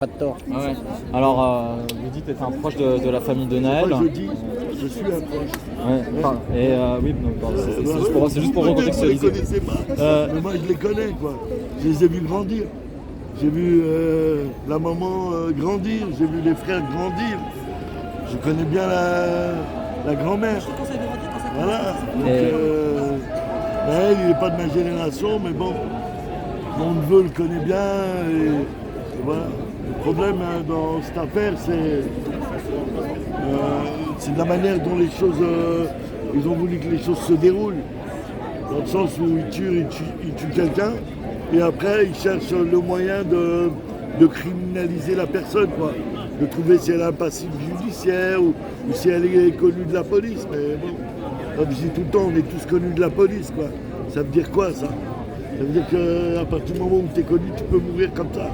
Pas de tort. Ah ouais. Alors, vous dites être un proche de la famille de Naël. Moi, je dis, je suis un proche. Ouais. Enfin, et oui, donc, c'est juste pour recontextualiser. Vous ne les connaissez pas, mais moi je les connais, quoi. Je les ai vus grandir. J'ai vu la maman grandir, j'ai vu les frères grandir. Je connais bien la grand-mère. Voilà. Donc, Naël, il n'est pas de ma génération, mais bon, mon neveu le connaît bien. Et voilà. Le problème dans cette affaire, c'est de la manière dont les choses, ils ont voulu que les choses se déroulent. Dans le sens où ils tuent quelqu'un et après ils cherchent le moyen de criminaliser la personne, quoi. De trouver si elle a un passif judiciaire ou si elle est connue de la police. Mais bon, comme je dis tout le temps, on est tous connus de la police, quoi. Ça veut dire quoi, ça? Ça veut dire qu'à partir du moment où tu es connu, tu peux mourir comme ça.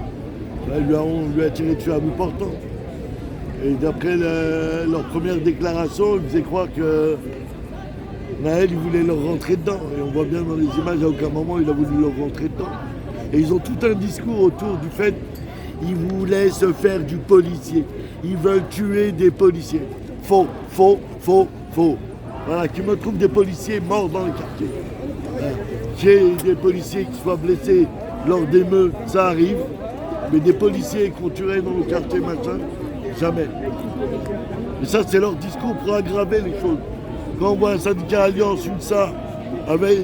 Là, on lui a tiré dessus à bout portant. Et d'après leur première déclaration, ils faisaient croire que Naël, il voulait leur rentrer dedans. Et on voit bien dans les images, à aucun moment, il a voulu leur rentrer dedans. Et ils ont tout un discours autour du fait qu'ils voulaient se faire du policier. Ils veulent tuer des policiers. Faux, faux, faux, faux. Voilà, qui me trouve des policiers morts dans le quartier. Qu'il y ait des policiers qui soient blessés lors d'émeutes, ça arrive. Mais des policiers qu'on tuerait dans le quartier, machin, jamais. Et ça, c'est leur discours pour aggraver les choses. Quand on voit un syndicat Alliance, UNSA,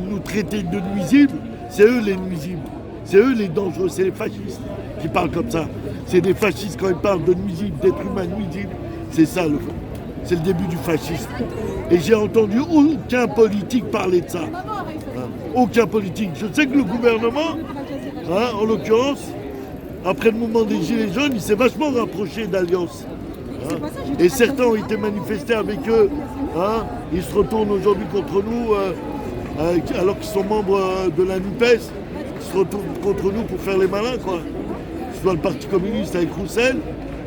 nous traiter de nuisibles, c'est eux les nuisibles. C'est eux les dangereux, c'est les fascistes qui parlent comme ça. C'est des fascistes quand ils parlent de nuisibles, d'êtres humains nuisibles. C'est ça, c'est le début du fascisme. Et j'ai entendu aucun politique parler de ça. Aucun politique. Je sais que le gouvernement, en l'occurrence, après le mouvement des Gilets jaunes, il s'est vachement rapproché d'Alliance. Et certains ont été manifestés avec eux. Ils se retournent aujourd'hui contre nous, alors qu'ils sont membres de la NUPES. Ils se retournent contre nous pour faire les malins, quoi. Que ce soit le Parti communiste avec Roussel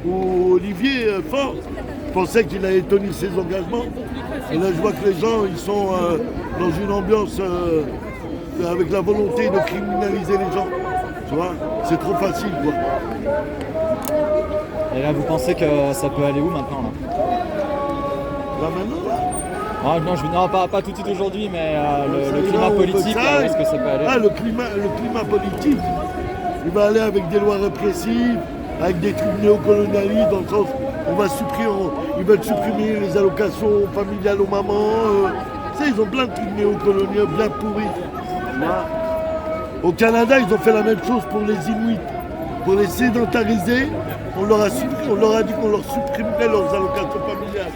ou Olivier Faure. Je pensais qu'il allait tenir ses engagements. Et là, je vois que les gens, ils sont dans une ambiance avec la volonté de criminaliser les gens. Tu vois, c'est trop facile, quoi. Et là, vous pensez que ça peut aller où maintenant, là? Là, maintenant, là. Ah, non, pas tout de suite aujourd'hui, mais le climat politique, où est-ce que ça peut aller? Le climat politique, il va aller avec des lois répressives, avec des trucs néocolonialistes, dans le sens ils veulent supprimer les allocations familiales aux mamans. Ils ont plein de trucs néocoloniaux bien pourris. Voilà. Au Canada, ils ont fait la même chose pour les Inuits. Pour les sédentariser, on leur a dit qu'on leur supprimerait leurs allocations familiales.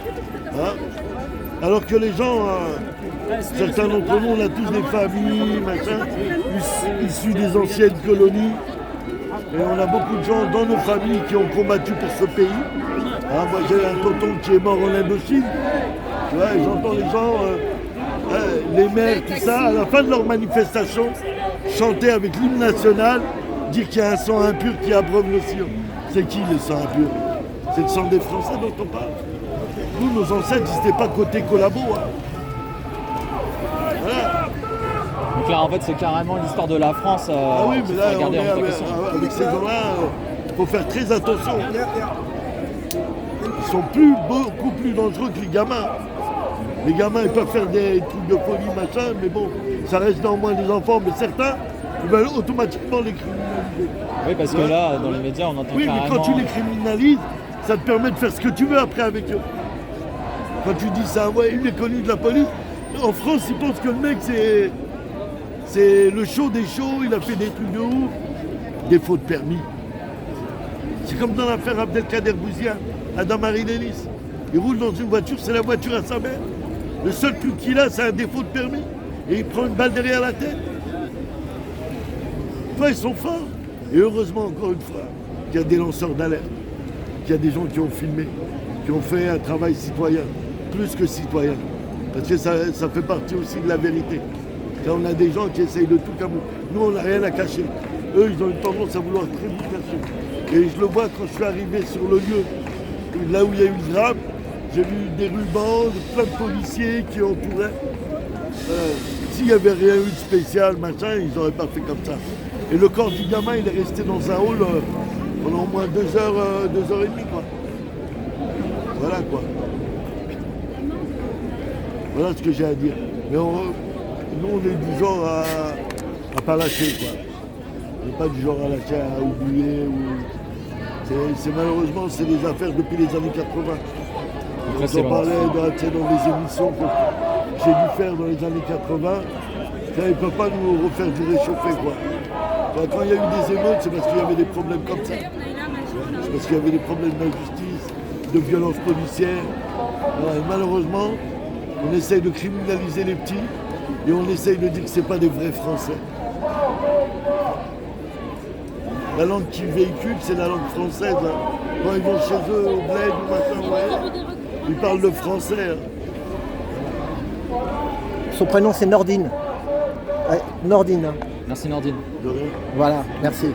Alors que les gens, certains d'entre nous, on a tous des familles, machin, issus des anciennes colonies. Et on a beaucoup de gens dans nos familles qui ont combattu pour ce pays. Moi, j'ai un tonton qui est mort en Indochine. Tu vois, et j'entends les gens, les maires, tout ça, à la fin de leur manifestation, chanter avec l'hymne national, dire qu'il y a un sang impur qui abreuve le Sion. C'est qui le sang impur? C'est le sang des Français dont on parle. Nous, nos ancêtres, ils n'étaient pas côté collabo. Voilà. Donc là, en fait, c'est carrément l'histoire de la France. Oui, mais là, on est avec ces gens-là, il faut faire très attention. Ils sont beaucoup plus dangereux que les gamins. Les gamins, ils peuvent faire des trucs de folie, machin, mais bon, ça reste néanmoins des enfants. Mais certains, ils veulent automatiquement les criminaliser. Oui, parce que là, dans les médias, on entend carrément... mais quand tu les criminalises, ça te permet de faire ce que tu veux après avec eux. Quand tu dis ça, il est connu de la police. En France, ils pensent que le mec, c'est le show des shows, il a fait des trucs de ouf. Des faux de permis. C'est comme dans l'affaire Abdelkader Bouzia, Adam Marinelis. Il roule dans une voiture, c'est la voiture à sa mère. Le seul truc qu'il a, c'est un défaut de permis. Et il prend une balle derrière la tête. Ils sont forts. Et heureusement, encore une fois, qu'il y a des lanceurs d'alerte, qu'il y a des gens qui ont filmé, qui ont fait un travail citoyen, plus que citoyen. Parce que ça fait partie aussi de la vérité. Quand on a des gens qui essayent de tout camoufler. Nous, on n'a rien à cacher. Eux, ils ont une tendance à vouloir très vite cacher. Et je le vois quand je suis arrivé sur le lieu, là où il y a eu le drame, j'ai vu des rubans, plein de policiers qui entouraient. S'il n'y avait rien eu de spécial, machin, ils n'auraient pas fait comme ça. Et le corps du gamin, il est resté dans un hall pendant au moins 2 heures, 2 heures et demie, quoi. Voilà, quoi. Voilà ce que j'ai à dire. Mais nous, on est du genre à pas lâcher, quoi. On n'est pas du genre à lâcher, à oublier. Malheureusement, c'est des affaires depuis les années 80. Quand on parlait dans les émissions que j'ai dû faire dans les années 80, ça, ils ne peuvent pas nous refaire du réchauffé, quoi. Quand il y a eu des émeutes, c'est parce qu'il y avait des problèmes comme ça. C'est parce qu'il y avait des problèmes d'injustice, de violence policière. Et malheureusement, on essaye de criminaliser les petits et on essaye de dire que ce n'est pas des vrais Français. La langue qu'ils véhiculent, c'est la langue française. Hein. Quand ils vont chez eux, au bled, au matin, ouais, ils parlent le français. Hein. Son prénom, c'est Nordine. Ouais, Nordine. Hein. Merci Nordine. De rien. Voilà, merci.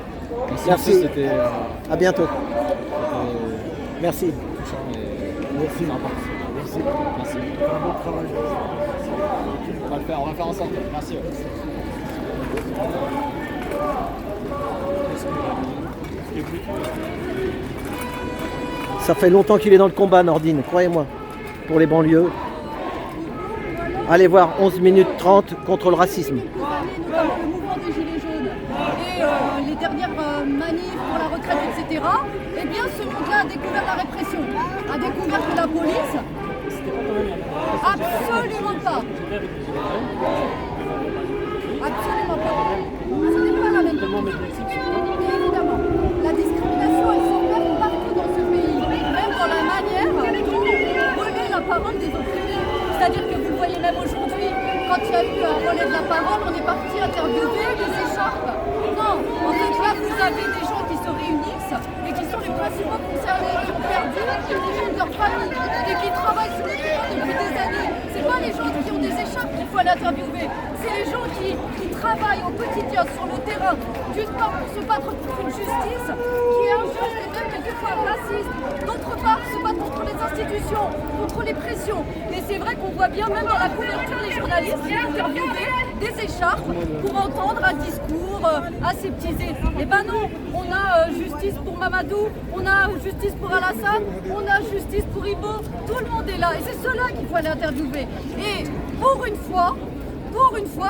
Merci. C'était à bientôt. Merci. touchant et Merci. sympa. Merci. Merci. Un bon travail. On va faire en sorte. Merci. Ça fait longtemps qu'il est dans le combat, Nordine, croyez-moi, pour les banlieues. Allez voir 11 minutes 30 contre le racisme. Notamment le mouvement des Gilets jaunes et les dernières manifs pour la retraite, etc. Eh bien, ce monde-là a découvert la répression, a découvert que la police, absolument pas. Absolument pas. Ce n'est pas la même chose. Évidemment, la discrimination, elle s'opère partout dans ce pays, même dans la manière dont voler la parole des opprimés. C'est-à-dire que vous le voyez même aujourd'hui, quand il y a eu un relais de la parole, on est parti interviewer les écharpes. Non, en fait là vous avez des gens qui se réunissent et qui sont les principaux concernés, qui ont perdu leur famille et qui travaillent sur le terrain depuis des années. C'est pas les gens qui ont des écharpes qu'il faut aller interviewer, c'est les gens qui travaillent au quotidien sur le terrain, d'une part pour se battre contre une justice qui est injuste et même quelquefois raciste, d'autre part se battre contre les institutions, contre les pressions. Et c'est vrai qu'on voit bien même dans la couverture les journalistes qui interviewaient des écharpes pour entendre un discours aseptisé. Eh ben non, on a justice pour Mamadou, on a justice pour Alassane, on a justice pour Ibo, tout le monde est là et c'est ceux-là qu'il faut aller interviewer. Et pour une fois,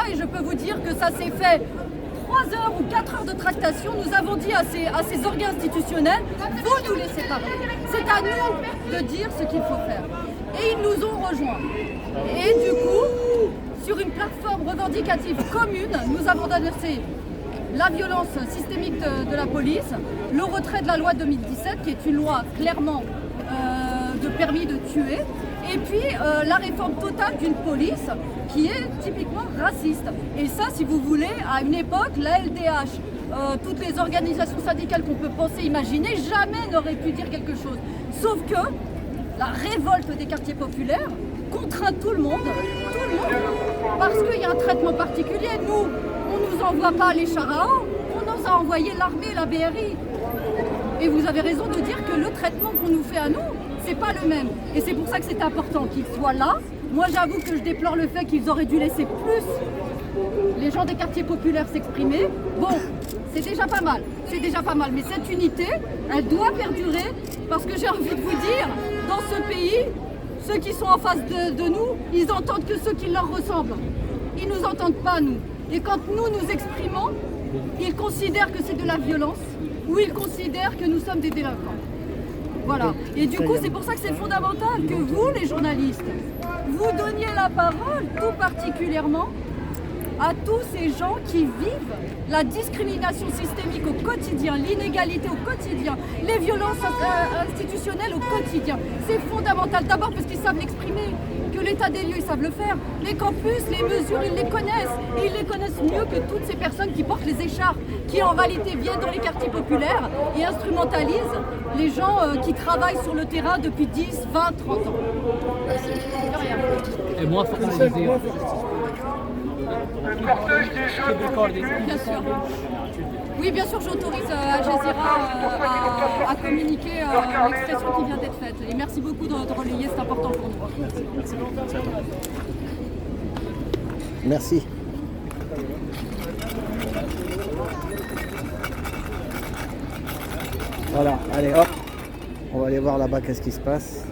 et je peux vous dire que ça s'est fait 3 heures ou 4 heures de tractation, nous avons dit à ces organes institutionnels, vous nous laissez parler. C'est à nous de dire ce qu'il faut faire. Et ils nous ont rejoints. Et du coup, sur une plateforme revendicative commune, nous avons annoncé la violence systémique de la police, le retrait de la loi 2017, qui est une loi clairement de permis de tuer, et puis la réforme totale d'une police qui est typiquement raciste. Et ça, si vous voulez, à une époque, la LDH, toutes les organisations syndicales qu'on peut penser, imaginer, jamais n'auraient pu dire quelque chose. Sauf que la révolte des quartiers populaires contraint tout le monde, parce qu'il y a un traitement particulier. Nous, on ne nous envoie pas les chars à eau, on nous a envoyé l'armée et la BRI. Et vous avez raison de dire que le traitement qu'on nous fait à nous, c'est pas le même. Et c'est pour ça que c'est important qu'ils soient là. Moi, j'avoue que je déplore le fait qu'ils auraient dû laisser plus les gens des quartiers populaires s'exprimer. Bon, c'est déjà pas mal, mais cette unité, elle doit perdurer, parce que j'ai envie de vous dire, dans ce pays, ceux qui sont en face de nous, ils entendent que ceux qui leur ressemblent. Ils nous entendent pas, nous. Et quand nous exprimons, ils considèrent que c'est de la violence, ou ils considèrent que nous sommes des délinquants. Voilà. Et du coup, c'est pour ça que c'est fondamental que vous, les journalistes, vous donniez la parole tout particulièrement à tous ces gens qui vivent la discrimination systémique au quotidien, l'inégalité au quotidien, les violences institutionnelles au quotidien. C'est fondamental, d'abord parce qu'ils savent l'exprimer, que l'état des lieux, ils savent le faire, mais qu'en plus, les mesures, ils les connaissent. Et ils les connaissent mieux que toutes ces personnes qui portent les écharpes, qui en réalité viennent dans les quartiers populaires et instrumentalisent les gens qui travaillent sur le terrain depuis 10, 20, 30 ans. Et moins formalisé. Bien sûr. Oui, bien sûr, j'autorise Al Jazeera à communiquer l'expression qui vient d'être faite. Et merci beaucoup de relayer, c'est important pour nous. Merci. Voilà, allez hop. On va aller voir là-bas qu'est-ce qui se passe.